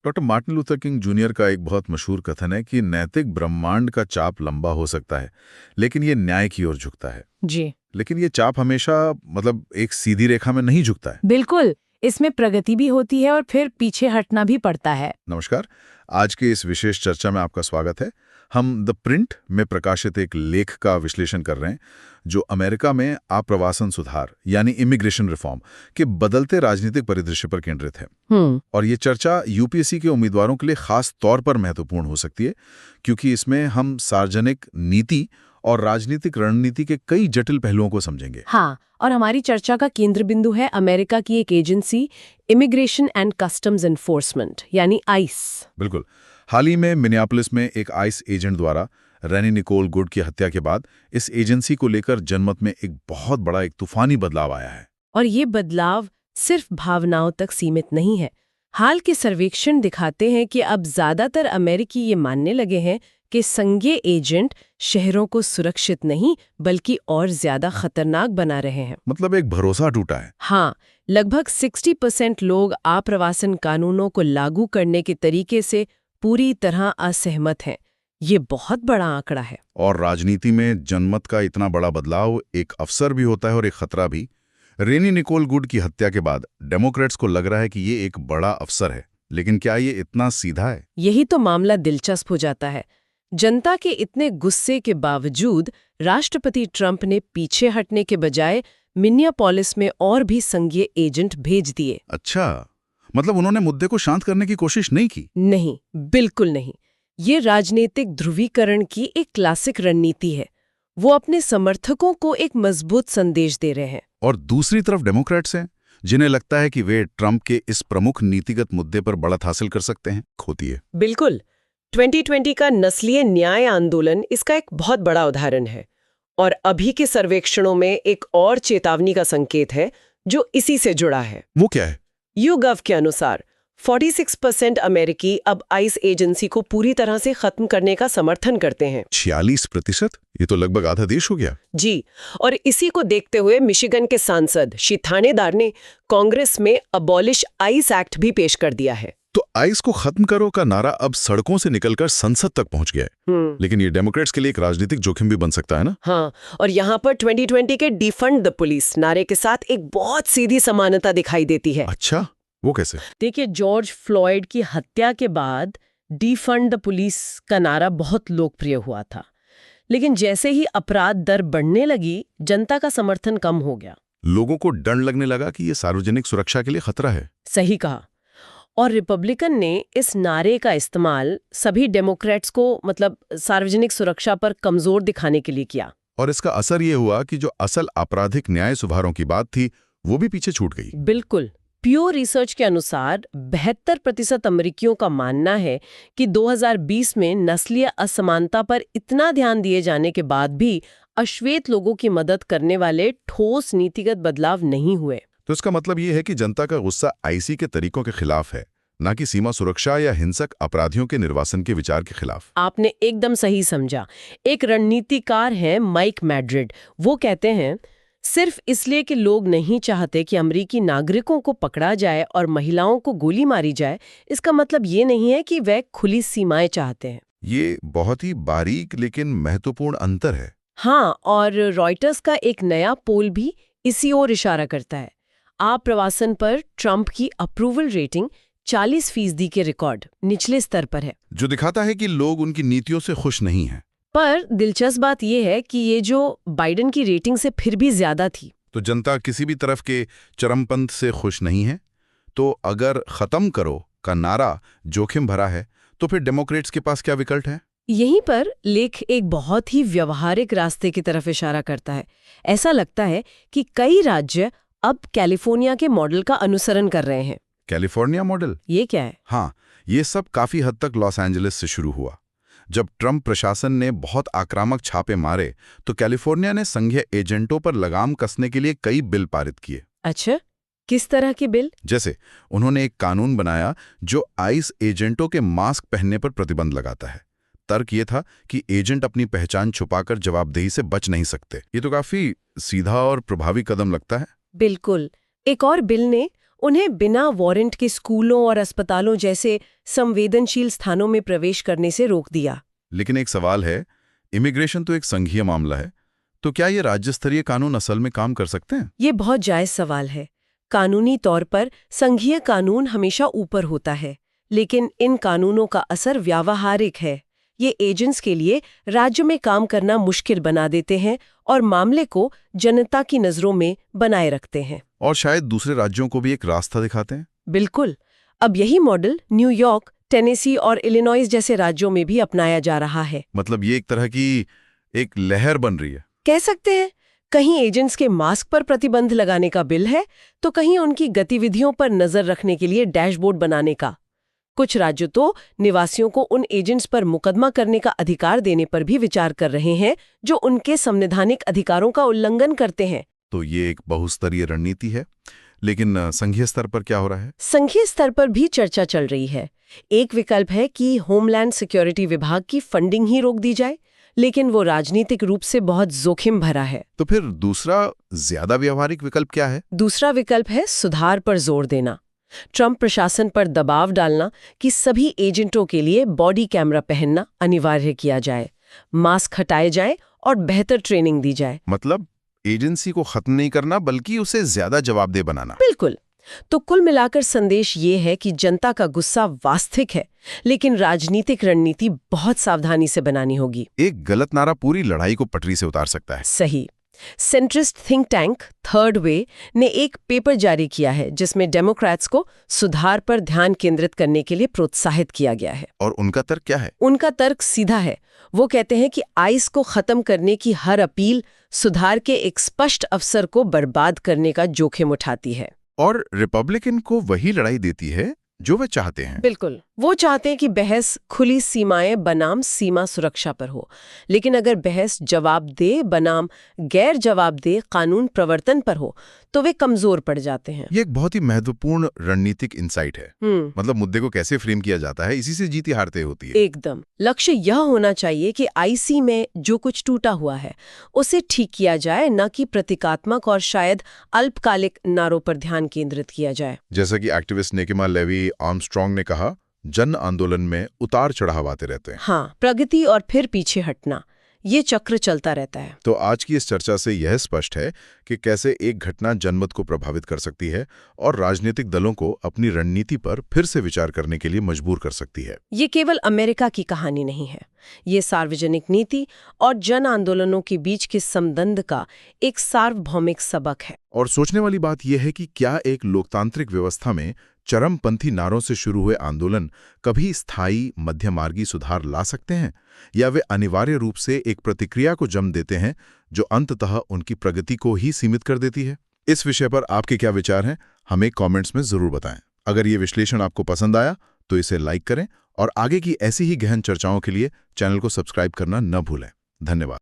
Doctor Martin Luther king junior का एक बहुत मशहूर कथन है कि नैतिक ब्रह्मांड का चाप लंबा हो सकता है, लेकिन ये न्याय की ओर झुकता है। जी लेकिन ये चाप हमेशा एक सीधी रेखा में नहीं झुकता है। बिल्कुल। इसमें प्रगति भी होती है और फिर पीछे हटना भी पड़ता है। नमस्कार। आज के इस विशेष चर्चा में आपका स्वागत है। हम द प्रिंट में प्रकाशित एक लेख का विश्लेषण कर रहे हैं जो अमेरिका में आप्रवासन सुधार यानी इमिग्रेशन रिफॉर्म के बदलते राजनीतिक परिदृश्य पर केंद्रित है। और ये चर्चा यूपीएससी के उम्मीदवारों के लिए खास तौर पर महत्वपूर्ण हो सकती है, क्योंकि इसमें हम सार्वजनिक नीति और राजनीतिक रणनीति के कई जटिल पहलुओं को समझेंगे। हाँ, और हमारी चर्चा का केंद्र बिंदु है अमेरिका की एक agency, immigration and customs enforcement यानी आइस। बिल्कुल। हाल ही में मिनियापोलिस में एक आइस एजेंट द्वारा रेनी निकोल गुड की हत्या के बाद इस एजेंसी को लेकर जनमत में एक बहुत बड़ा तूफानी बदलाव आया है। और ये बदलाव सिर्फ भावनाओं तक सीमित नहीं है। हाल के सर्वेक्षण दिखाते हैं कि अब ज्यादातर अमेरिकी ये मानने लगे हैं कि संघीय एजेंट शहरों को सुरक्षित नहीं बल्कि और ज्यादा खतरनाक बना रहे हैं। मतलब एक भरोसा टूटा है। हाँ, लगभग 60% लोग आप्रवासन कानूनों को लागू करने के तरीके से पूरी तरह असहमत हैं। ये बहुत बड़ा आंकड़ा है। और राजनीति में जनमत का इतना बड़ा बदलाव एक अवसर भी होता है और एक खतरा भी। रेनी निकोल गुड की हत्या के बाद डेमोक्रेट्स को लग रहा है कि ये एक बड़ा अवसर है, लेकिन क्या ये इतना सीधा है? यही तो मामला दिलचस्प हो जाता है। जनता के इतने गुस्से के बावजूद राष्ट्रपति ट्रंप ने पीछे हटने के बजाय मिनियापोलिस में और भी संघीय एजेंट भेज दिए। अच्छा, मतलब उन्होंने मुद्दे को शांत करने की कोशिश नहीं की? नहीं, बिल्कुल नहीं। ये राजनीतिक ध्रुवीकरण की एक क्लासिक रणनीति है। वो अपने समर्थकों को एक मजबूत संदेश दे रहे हैं। और दूसरी तरफ डेमोक्रेट्स हैं जिन्हें लगता है कि वे ट्रंप के इस प्रमुख नीतिगत मुद्दे पर बढ़त हासिल कर सकते हैं। खोती है। बिल्कुल। 2020 का नस्लीय न्याय आंदोलन इसका एक बहुत बड़ा उदाहरण है। और अभी के सर्वेक्षणों में एक और चेतावनी का संकेत है जो इसी से जुड़ा है। वो क्या है? YouGov के अनुसार 46% अमेरिकी अब आइस एजेंसी को पूरी तरह से खत्म करने का समर्थन करते हैं। 46%? ये तो लगभग आधा देश हो गया। जी, और इसी को देखते हुए मिशिगन के सांसद श्री थानेदार ने कांग्रेस में अबॉलिश आइस एक्ट भी पेश कर दिया है। तो आइस को खत्म करो का नारा अब सड़कों से निकलकर संसद तक पहुंच गया है। लेकिन ये डेमोक्रेट्स के लिए एक राजनीतिक जोखिम भी बन सकता है ना? हाँ, और यहाँ पर 2020 के डिफंड द पुलिस नारे के साथ एक बहुत सीधी समानता दिखाई देती है। अच्छा, वो कैसे? देखिए, जॉर्ज फ्लॉयड की हत्या के बाद डिफंड द पुलिस का नारा बहुत लोकप्रिय हुआ था। लेकिन जैसे ही अपराध दर बढ़ने लगी, जनता का समर्थन कम हो गया। लोगों को डर लगने लगा कि ये सार्वजनिक सुरक्षा के लिए खतरा है। सही कहा। और रिपब्लिकन ने इस नारे का इस्तेमाल सभी डेमोक्रेट्स को सार्वजनिक सुरक्षा पर कमजोर दिखाने के लिए किया। और इसका असर ये हुआ कि जो असल आपराधिक न्याय सुधारों की बात थी वो भी पीछे छूट गई। बिल्कुल। प्योर रिसर्च के अनुसार 72% अमेरिकियों का मानना है कि 2020 में नस्लीय असमानता पर इतना ध्यान दिए जाने के बाद भी अश्वेत लोगों की मदद करने वाले ठोस नीतिगत बदलाव नहीं हुए। तो इसका मतलब ये है कि जनता का गुस्सा आईसी के तरीकों के खिलाफ है, ना कि सीमा सुरक्षा या हिंसक अपराधियों के निर्वासन के विचार के खिलाफ। आपने एकदम सही समझा। एक रणनीतिकार हैं माइक मैड्रिड। वो कहते हैं, सिर्फ इसलिए कि लोग नहीं चाहते कि अमेरिकी नागरिकों को पकड़ा जाए और महिलाओं को गोली मारी जाए, इसका मतलब ये नहीं है कि वे खुली सीमाएं चाहते हैं। ये बहुत ही बारीक लेकिन महत्वपूर्ण अंतर है। हाँ, और रॉयटर्स का एक नया पोल भी इसी ओर इशारा करता है। आप्रवासन पर ट्रंप की अप्रूवल रेटिंग 40% के रिकॉर्ड निचले स्तर पर है, जो दिखाता है कि लोग उनकी नीतियों से खुश नहीं हैं। पर दिलचस्प बात यह है कि ये जो बाइडेन की रेटिंग से फिर भी ज्यादा थी। तो जनता किसी भी तरफ के चरमपंथ से खुश नहीं है। तो अगर खत्म करो का नारा जोखिम भरा है, तो फिर डेमोक्रेट्स के पास क्या विकल्प है? यहीं पर लेख एक बहुत ही व्यवहारिक रास्ते की तरफ इशारा करता है। ऐसा लगता है कि कई राज्य अब कैलिफोर्निया के मॉडल का अनुसरण कर रहे हैं। California model? ये क्या है? हाँ, ये सब काफी हद तक लॉस एंजलिस से शुरू हुआ। जब ट्रंप प्रशासन ने बहुत आक्रामक छापे मारे, तो कैलिफोर्निया ने संघीय एजेंटों पर लगाम कसने के लिए कई बिल पारित किए। अच्छा, किस तरह के बिल? जैसे उन्होंने एक कानून बनाया जो आइस एजेंटों के मास्क पहनने पर प्रतिबंध लगाता है। तर्क ये था कि एजेंट अपनी पहचान छुपाकर जवाबदेही से बच नहीं सकते। ये तो काफी सीधा और प्रभावी कदम लगता है। बिल्कुल। एक और बिल ने उन्हें बिना वारंट के स्कूलों और अस्पतालों जैसे संवेदनशील स्थानों में प्रवेश करने से रोक दिया। लेकिन एक सवाल है, इमिग्रेशन तो एक संघीय मामला है, तो क्या ये राज्य स्तरीय कानून असल में काम कर सकते हैं? ये बहुत जायज सवाल है। कानूनी तौर पर संघीय कानून हमेशा ऊपर होता है, लेकिन इन कानूनों का असर व्यावहारिक है। ये एजेंट्स के लिए राज्य में काम करना मुश्किल बना देते हैं और मामले को जनता की नजरों में बनाए रखते हैं। और शायद दूसरे राज्यों को भी एक रास्ता दिखाते हैं। बिल्कुल। अब यही मॉडल न्यूयॉर्क, टेनेसी और इलिनॉइस जैसे राज्यों में भी अपनाया जा रहा है। मतलब ये एक तरह की एक लहर बन रही है। कह सकते हैं, कहीं एजेंट्स के मास्क पर प्रतिबंध लगाने का बिल है, तो कहीं उनकी गतिविधियों पर नजर रखने के लिए डैशबोर्ड बनाने का। कुछ राज्य तो निवासियों को उन एजेंट्स पर मुकदमा करने का अधिकार देने पर भी विचार कर रहे हैं जो उनके संवैधानिक अधिकारों का उल्लंघन करते हैं। तो ये एक बहुस्तरीय रणनीति है, लेकिन संघीय स्तर पर क्या हो रहा है? संघीय स्तर पर भी चर्चा चल रही है। एक विकल्प है कि होमलैंड सिक्योरिटी विभाग की फंडिंग ही रोक दी जाए, लेकिन वो राजनीतिक रूप से बहुत जोखिम भरा है। तो फिर दूसरा ज्यादा व्यावहारिक विकल्प क्या है? दूसरा विकल्प है सुधार पर जोर देना। ट्रंप प्रशासन पर दबाव डालना कि सभी एजेंटों के लिए बॉडी कैमरा पहनना अनिवार्य किया जाए, मास्क हटाए जाए और बेहतर ट्रेनिंग दी जाए। मतलब एजेंसी को खत्म नहीं करना, बल्कि उसे ज्यादा जवाबदेह बनाना। बिल्कुल। तो कुल मिलाकर संदेश ये है कि जनता का गुस्सा वास्तविक है, लेकिन राजनीतिक रणनीति बहुत सावधानी से बनानी होगी। एक गलत नारा पूरी लड़ाई को पटरी से उतार सकता है। सही। Centrist think tank third way ने एक पेपर जारी किया है जिसमें डेमोक्रेट्स को सुधार पर ध्यान केंद्रित करने के लिए प्रोत्साहित किया गया है। और उनका तर्क क्या है? उनका तर्क सीधा है। वो कहते हैं कि आइस को खत्म करने की हर अपील सुधार के एक स्पष्ट अवसर को बर्बाद करने का जोखिम उठाती है। और रिपब्लिकन को वही लड़ाई देती है जो वे चाहते हैं। बिल्कुल। वो चाहते हैं कि बहस खुली सीमाएं बनाम सीमा सुरक्षा पर हो, लेकिन अगर बहस जवाबदेह बनाम गैर जवाबदेह कानून प्रवर्तन पर हो तो वे कमजोर पड़ जाते हैं। ये एक बहुत ही महत्वपूर्ण रणनीतिक इंसाइट है। मतलब मुद्दे को कैसे फ्रेम किया जाता है, इसी से जीती हारते होती है। एकदम। लक्ष्य यह होना चाहिए कि आईसी में जो कुछ टूटा हुआ है उसे ठीक किया जाए, न कि प्रतीकात्मक और शायद अल्पकालिक नारों पर ध्यान केंद्रित किया जाए। जैसा कि एक्टिविस्ट निकिमा लेवी आर्मस्ट्रांग ने कहा, जन आंदोलन में उतार चढ़ाव आते रहते हैं। हाँ, प्रगति और फिर पीछे हटना, ये चक्र चलता रहता है। तो आज की इस चर्चा से यह स्पष्ट है कि कैसे एक घटना जनमत को प्रभावित कर सकती है और राजनीतिक दलों को अपनी रणनीति पर फिर से विचार करने के लिए मजबूर कर सकती है। ये केवल अमेरिका की कहानी नहीं है, ये सार्वजनिक नीति और जन आंदोलनों के बीच के संबंध का एक सार्वभौमिक सबक है। और सोचने वाली बात यह है कि क्या एक लोकतांत्रिक व्यवस्था में चरमपंथी नारों से शुरू हुए आंदोलन कभी स्थायी मध्यमार्गी सुधार ला सकते हैं, या वे अनिवार्य रूप से एक प्रतिक्रिया को जन्म देते हैं जो अंततः उनकी प्रगति को ही सीमित कर देती है? इस विषय पर आपके क्या विचार हैं, हमें कमेंट्स में जरूर बताएं। अगर ये विश्लेषण आपको पसंद आया तो इसे लाइक करें और आगे की ऐसी ही गहन चर्चाओं के लिए चैनल को सब्सक्राइब करना न भूलें। धन्यवाद।